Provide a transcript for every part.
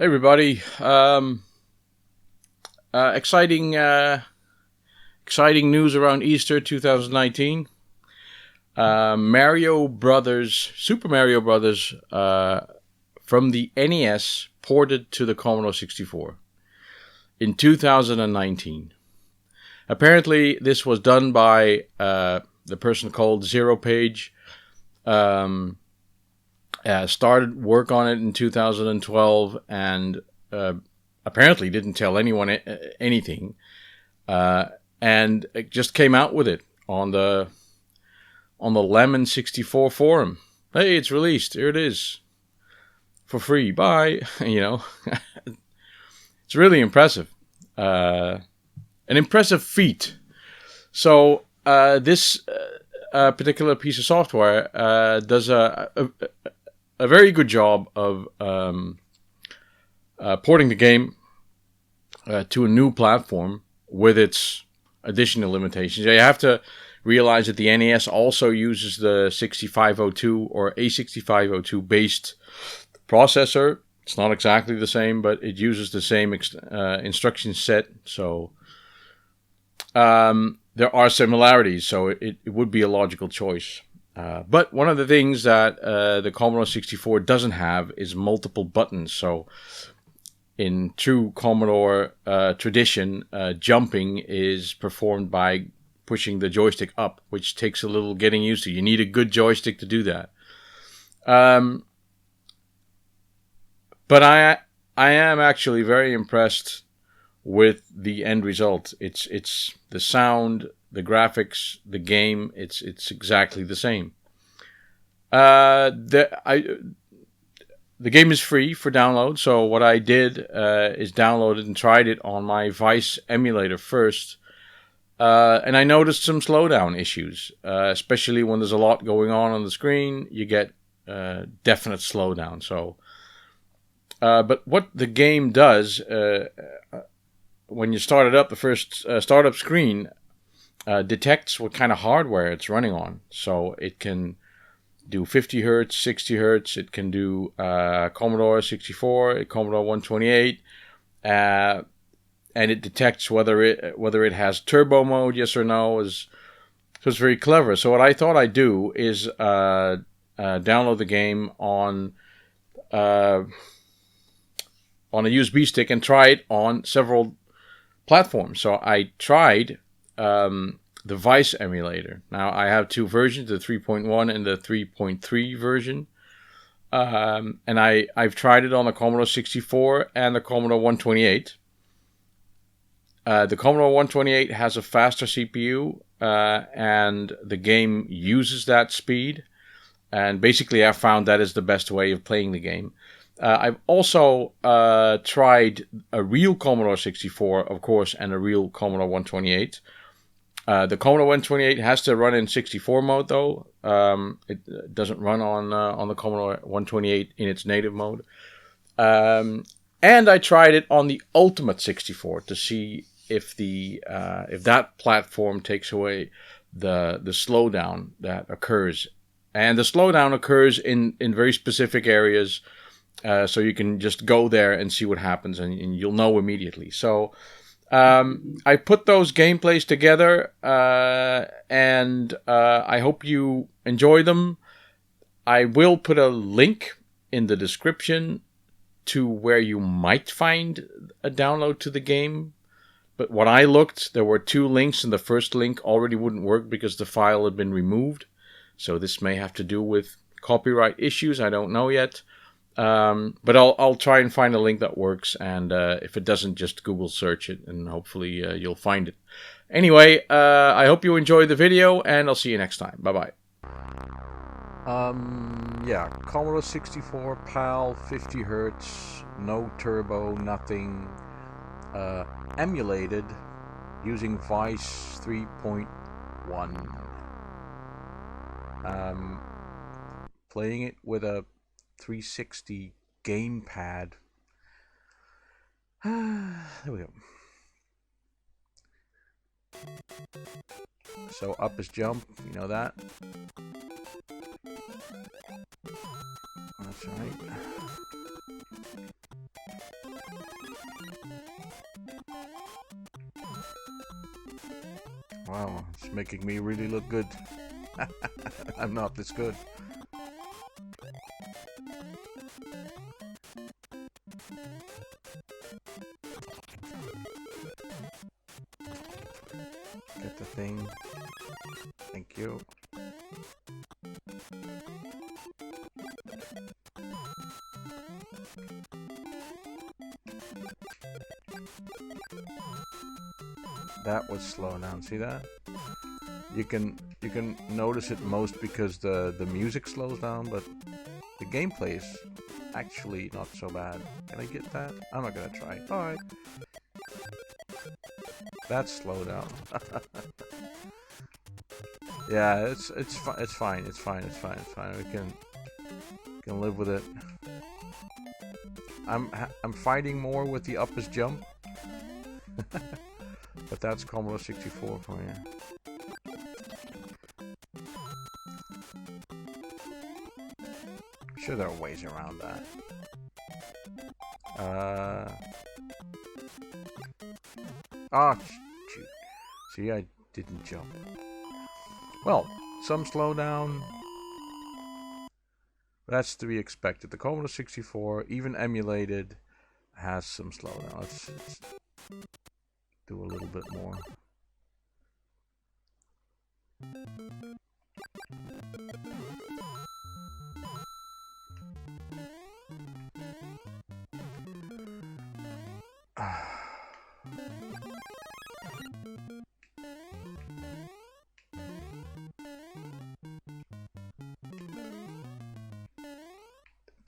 Hey everybody! Exciting, exciting news around Easter 2019. Mario Brothers, Super Mario Brothers, from the NES ported to the Commodore 64 in 2019. Apparently, this was done by the person called Zero Page. Started work on it in 2012 and apparently didn't tell anyone anything, and it just came out with it on the Lemon64 forum. Hey, it's released. Here it is for free. Bye. It's really impressive. An impressive feat. So this particular piece of software does a very good job of porting the game to a new platform with its additional limitations. You have to realize that the NES also uses the 6502 or A6502 based processor. It's not exactly the same, but it uses the same instruction set. So there are similarities, so it would be a logical choice. But one of the things that the Commodore 64 doesn't have is multiple buttons. So in true Commodore tradition, jumping is performed by pushing the joystick up, which takes a little getting used to. You need a good joystick to do that. But I am actually very impressed with the end result. It's the sound, the graphics, the game. It's exactly the same. The game is free for download. So what I did is download it and tried it on my Vice emulator first. And I noticed some slowdown issues, especially when there's a lot going on the screen. You get definite slowdown. So, but what the game does when you start it up, the first startup screen detects what kind of hardware it's running on. So it can do 50 hertz, 60 hertz. It can do Commodore 64, Commodore 128, and it detects whether it has turbo mode, yes or no. So it's very clever. So what I thought I'd do is download the game on a USB stick and try it on several platforms. So I tried the Vice emulator. Now I have two versions, the 3.1 and the 3.3 version. And I've tried it on the Commodore 64 and the Commodore 128. The Commodore 128 has a faster CPU, and the game uses that speed. And basically I found that is the best way of playing the game. I've also tried a real Commodore 64, of course, and a real Commodore 128. The Commodore 128 has to run in 64 mode, though. It doesn't run on the Commodore 128 in its native mode. And I tried it on the Ultimate 64 to see if that platform takes away the slowdown that occurs. And the slowdown occurs in very specific areas. So you can just go there and see what happens, and you'll know immediately. So I put those gameplays together, and I hope you enjoy them. I will put a link in the description to where you might find a download to the game. But when I looked, there were two links, and the first link already wouldn't work because the file had been removed. So this may have to do with copyright issues. I don't know yet. But I'll try and find a link that works, and if it doesn't, just Google search it, and hopefully you'll find it. Anyway, I hope you enjoyed the video, and I'll see you next time. Bye-bye. Yeah, Commodore 64, PAL, 50 hertz, no turbo, nothing, emulated using Vice 3.1. Playing it with a 360 gamepad. There we go. So up is jump, you know that. That's right. Wow, it's making me really look good. I'm not this good. Get the thing. Thank you. That was slow down. See that? You can notice it most because the music slows down, but the gameplay is actually not so bad. Can I get that? I'm not gonna try. All right. That's slow down. Yeah, it's fine. It's fine. It's fine. It's fine. It's fine. We can live with it. I'm fighting more with the up is jump. But that's Commodore 64 for you. Sure, there are ways around that. Ah, shoot. See, I didn't jump. Well, some slowdown. That's to be expected. The Commodore 64, even emulated, has some slowdown. Let's do a little bit more.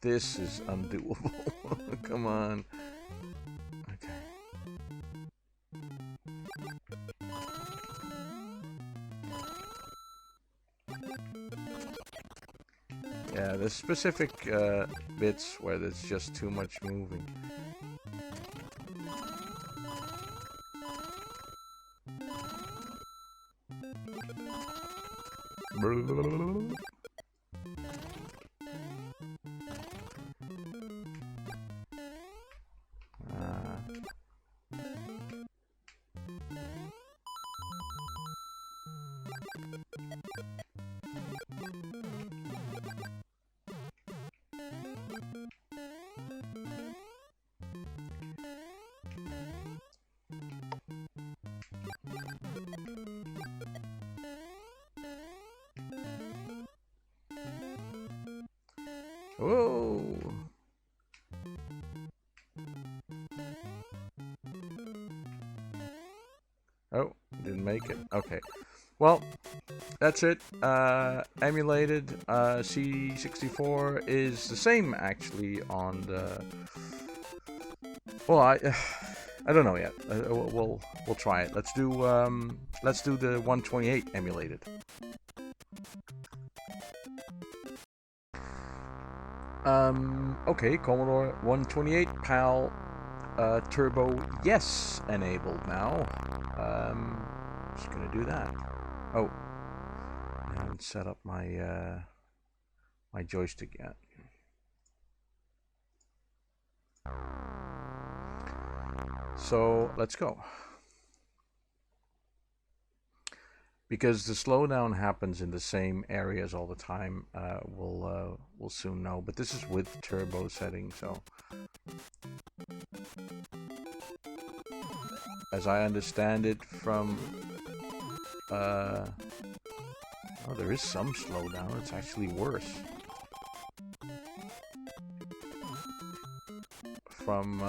This is undoable. Come on. Okay. Yeah, there's specific bits where there's just too much moving. Whoa! Oh, didn't make it. Okay. Well, that's it. Emulated C64 is the same actually on the. Well, I don't know yet. We'll try it. Let's do the 128 emulated. Okay, Commodore 128 PAL Turbo, yes, enabled now. Just gonna do that. Oh, and set up my my joystick yet. So let's go. Because the slowdown happens in the same areas all the time, we'll soon know. But this is with turbo setting, so as I understand it from oh, there is some slowdown. It's actually worse. From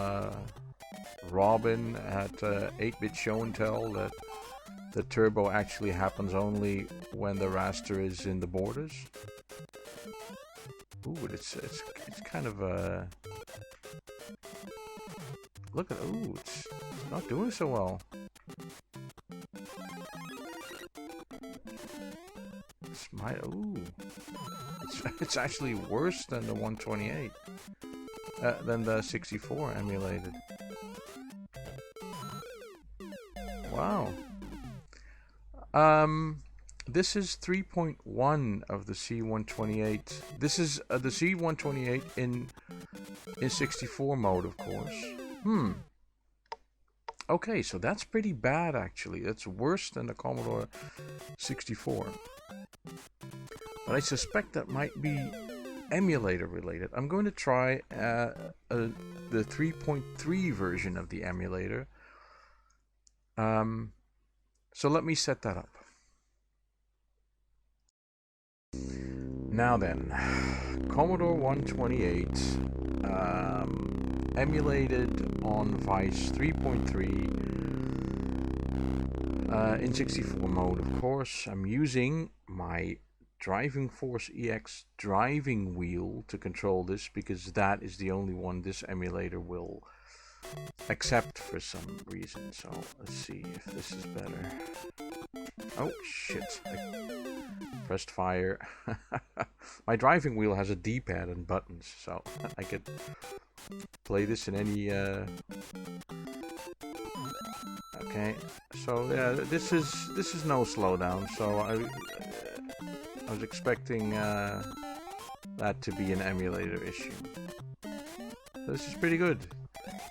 Robin at 8-Bit Show and Tell that the turbo actually happens only when the raster is in the borders. Ooh, it's kind of a look at. Ooh, it's not doing so well. It's my it's actually worse than the 128, than the 64 emulated. Wow. This is 3.1 of the C128. This is the C128 in 64 mode, of course. Okay, so that's pretty bad actually. That's worse than the Commodore 64. But I suspect that might be emulator related. I'm going to try the 3.3 version of the emulator. So let me set that up. Now then, Commodore 128 emulated on Vice 3.3 in 64 mode, of course. I'm using my Driving Force EX driving wheel to control this because that is the only one this emulator will accept for some reason. So let's see if this is better. Oh shit, I pressed fire. My driving wheel has a D-pad and buttons, so I could play this in any okay, so yeah, this is no slowdown, so I was expecting that to be an emulator issue. This is pretty good.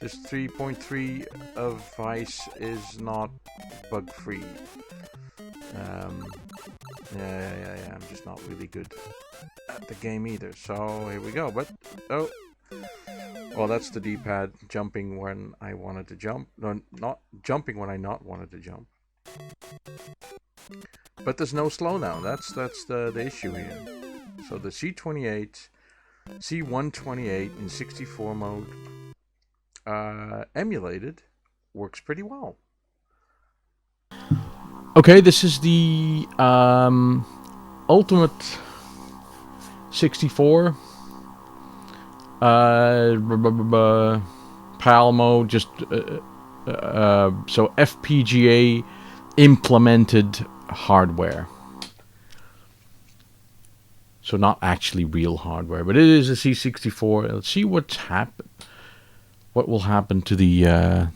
This 3.3 of Vice is not bug-free. Yeah, I'm just not really good at the game either. So here we go. But oh, well, that's the D-pad jumping when I wanted to jump. No, not jumping when I not wanted to jump. But there's no slowdown. That's the issue here. So the C128 in 64 mode emulated works pretty well. Okay, this is the Ultimate 64 PAL mode, just so FPGA implemented hardware. So not actually real hardware, but it is a C64. Let's see what will happen to the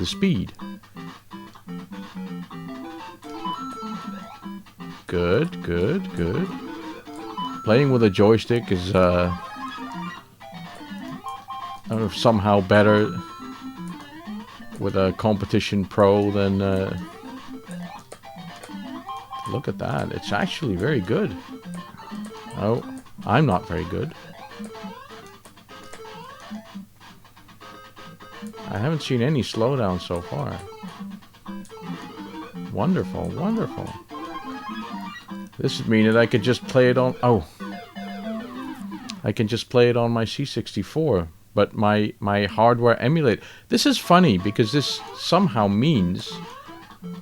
speed. Good. Playing with a joystick is somehow better with a Competition Pro than look at that. It's actually very good. Oh, I'm not very good. I haven't seen any slowdown so far. Wonderful. This would mean that I could just play it on... Oh. I can just play it on my C64. But my hardware emulate... This is funny because this somehow means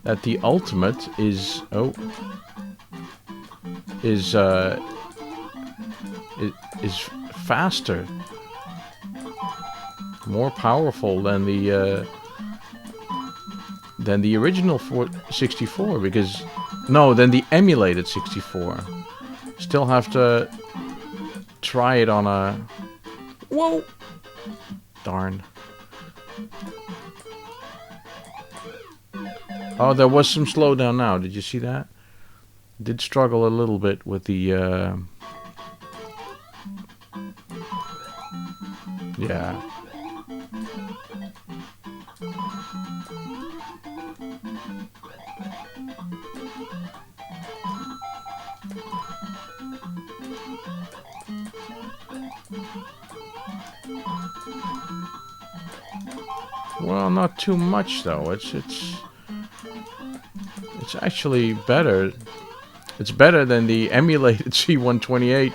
that the Ultimate is... Oh. Is faster. More powerful than the original 64 because... No, than the emulated 64. Still have to try it on a... Whoa! Darn. Oh, there was some slowdown now. Did you see that? Did struggle a little bit with the... Yeah. Well, not too much though. It's actually better. It's better than the emulated C128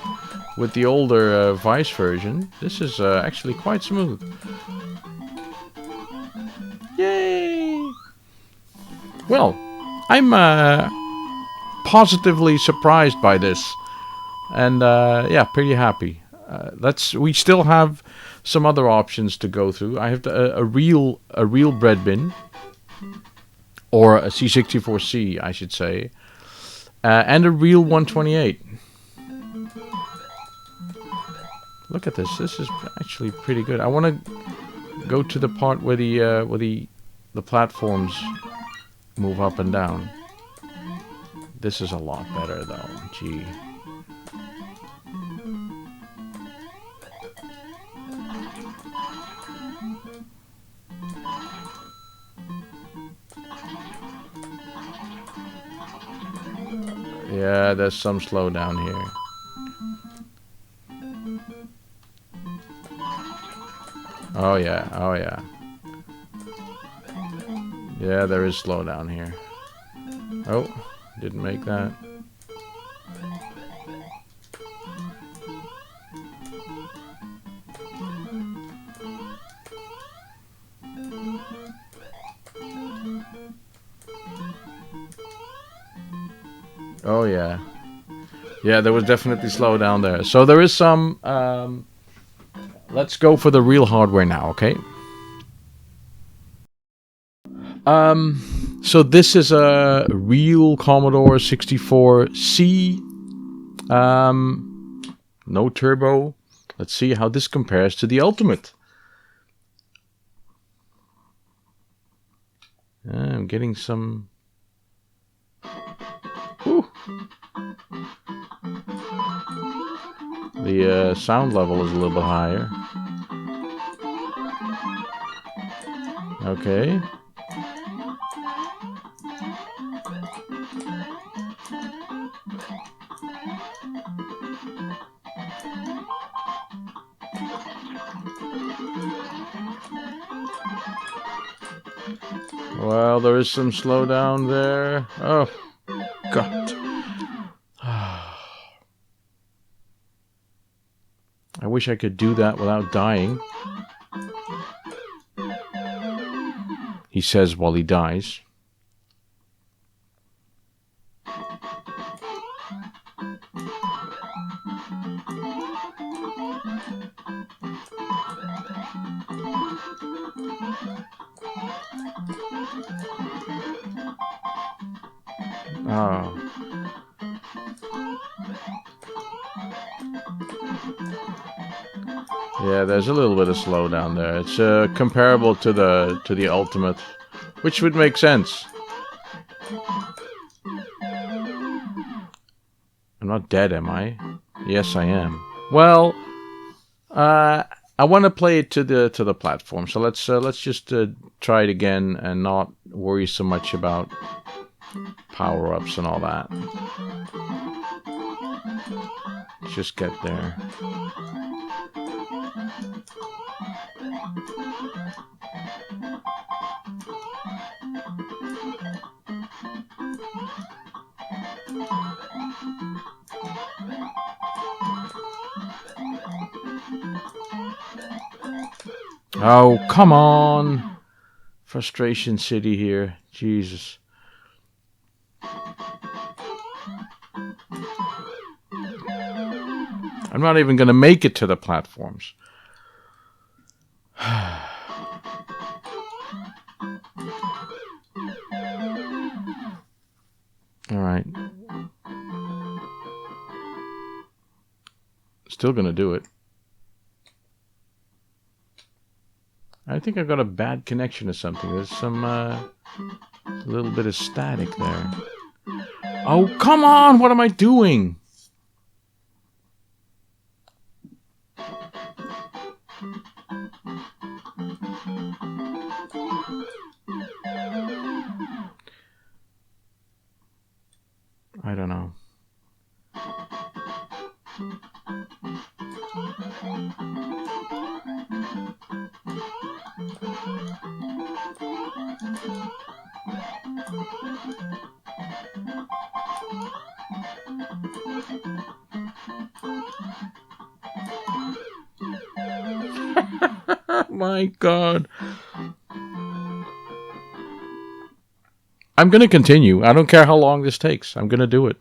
with the older Vice version. This is actually quite smooth. Yay! Well, I'm positively surprised by this, and yeah, pretty happy. We still have some other options to go through. I have a real bread bin, or a C64C, I should say, and a real 128. Look at this. This is actually pretty good. I want to go to the part where the platforms move up and down. This is a lot better though. Gee. Yeah, there's some slowdown here. Oh yeah, oh yeah. Yeah, there is slowdown here. Oh, didn't make that. Oh yeah. Yeah, there was definitely slowdown there. So there is some... let's go for the real hardware now, okay? So this is a real Commodore 64C. No turbo. Let's see how this compares to the Ultimate. I'm getting some... Ooh. The sound level is a little bit higher. Okay. Well, there is some slowdown there. Oh, God. I wish I could do that without dying. He says while he dies. Oh. Yeah, there's a little bit of slowdown there. It's comparable to the Ultimate, which would make sense. I'm not dead, am I? Yes, I am. Well, I want to play it to the platform, so let's just try it again and not worry so much about power-ups and all that. Let's just get there. Oh, come on! Frustration City here. Jesus. I'm not even going to make it to the platforms. Alright. Still going to do it. I think I've got a bad connection or something. There's some, a little bit of static there. Oh, come on! What am I doing? I don't know. My God. I'm going to continue. I don't care how long this takes. I'm going to do it.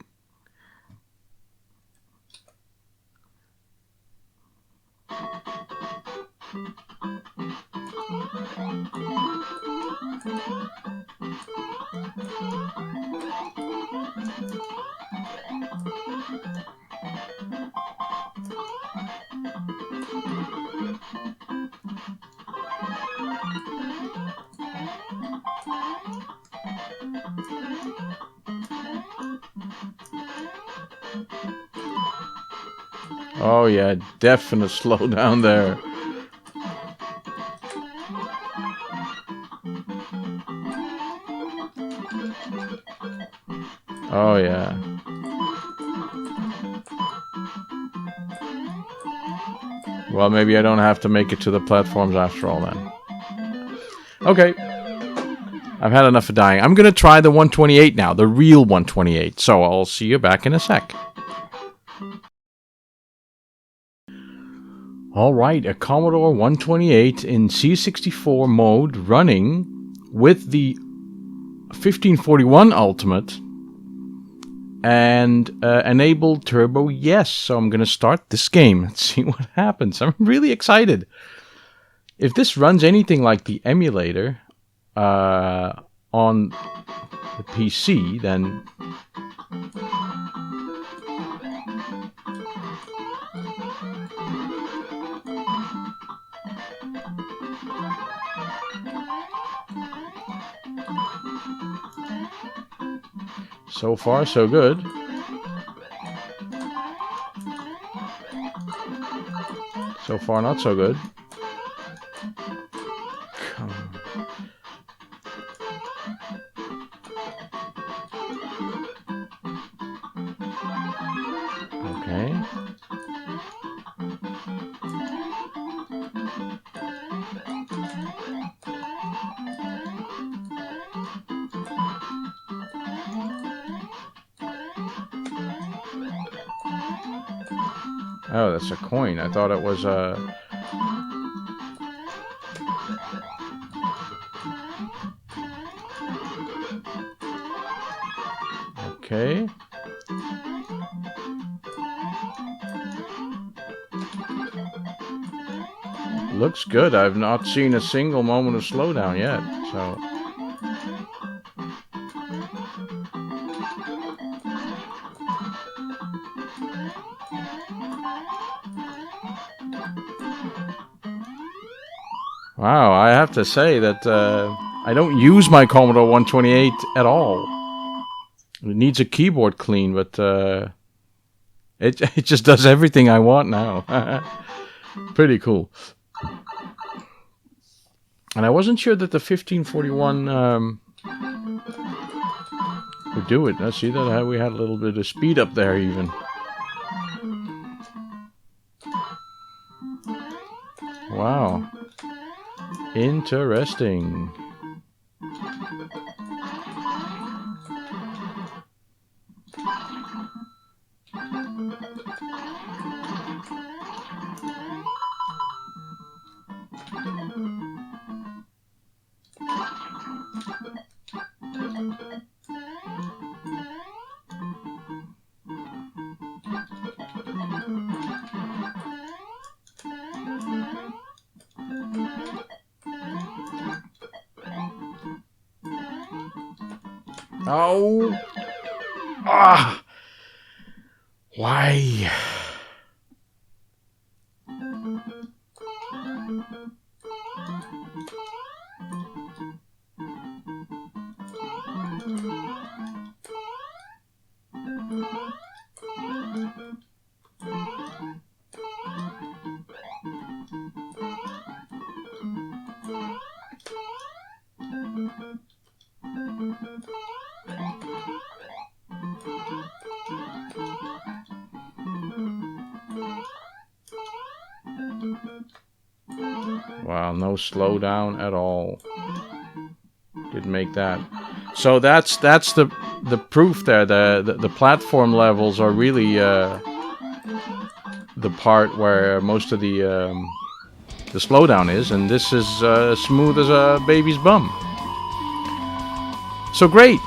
Oh yeah, definite slowdown there. Oh yeah. Well, maybe I don't have to make it to the platforms after all then. Okay. I've had enough of dying. I'm going to try the 128 now, the real 128. So I'll see you back in a sec. Alright, a Commodore 128 in C64 mode running with the 1541 Ultimate and enable turbo yes. So I'm going to start this game and see what happens. I'm really excited. If this runs anything like the emulator on the PC, then so far so good. So far not so good. Come on. Okay. Oh, that's a coin. I thought it was a... Okay. Looks good. I've not seen a single moment of slowdown yet, so... Wow, I have to say that I don't use my Commodore 128 at all. It needs a keyboard clean, but it just does everything I want now. Pretty cool. And I wasn't sure that the 1541 would do it. I see that we had a little bit of speed up there even. Wow. Interesting. Oh! Ah! Why? Wow, no slowdown at all. Didn't make that. So that's the proof there. The platform levels are really the part where most of the slowdown is, and this is smooth as a baby's bum. So great.